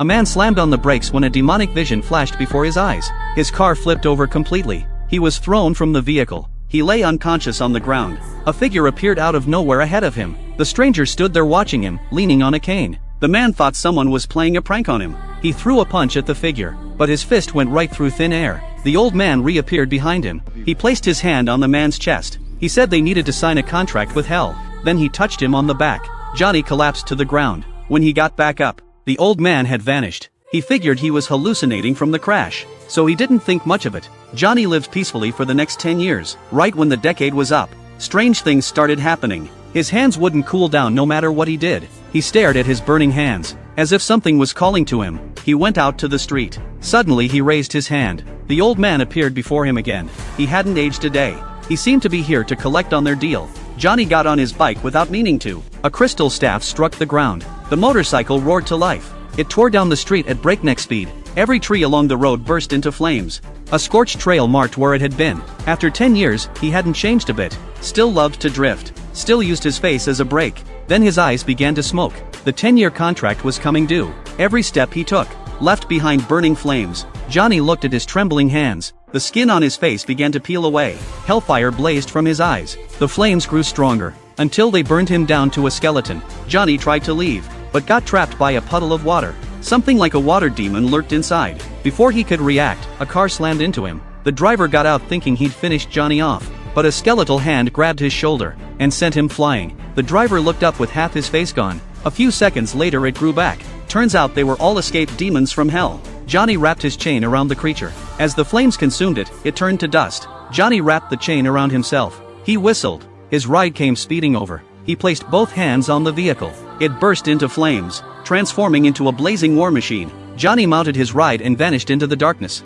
A man slammed on the brakes when a demonic vision flashed before his eyes. His car flipped over completely. He was thrown from the vehicle. He lay unconscious on the ground. A figure appeared out of nowhere ahead of him. The stranger stood there watching him, leaning on a cane. The man thought someone was playing a prank on him. He threw a punch at the figure, but his fist went right through thin air. The old man reappeared behind him. He placed his hand on the man's chest. He said they needed to sign a contract with hell. Then he touched him on the back. Johnny collapsed to the ground. When he got back up, the old man had vanished. He figured he was hallucinating from the crash, so he didn't think much of it. Johnny lived peacefully for the next 10 years. Right when the decade was up, strange things started happening. His hands wouldn't cool down no matter what he did. He stared at his burning hands, as if something was calling to him. He went out to the street. Suddenly he raised his hand. The old man appeared before him again. He hadn't aged a day. He seemed to be here to collect on their deal. Johnny got on his bike without meaning to. A crystal staff struck the ground. The motorcycle roared to life. It tore down the street at breakneck speed. Every tree along the road burst into flames. A scorched trail marked where it had been. After 10 years, he hadn't changed a bit. Still loved to drift. Still used his face as a brake. Then his eyes began to smoke. The 10-year contract was coming due. Every step he took left behind burning flames. Johnny looked at his trembling hands. The skin on his face began to peel away. Hellfire blazed from his eyes. The flames grew stronger, until they burned him down to a skeleton. Johnny tried to leave, but got trapped by a puddle of water. Something like a water demon lurked inside. Before he could react, a car slammed into him. The driver got out thinking he'd finished Johnny off, but a skeletal hand grabbed his shoulder and sent him flying. The driver looked up with half his face gone. A few seconds later it grew back. Turns out they were all escaped demons from hell. Johnny wrapped his chain around the creature. As the flames consumed it, it turned to dust. Johnny wrapped the chain around himself. He whistled. His ride came speeding over. He placed both hands on the vehicle. It burst into flames, transforming into a blazing war machine. Johnny mounted his ride and vanished into the darkness.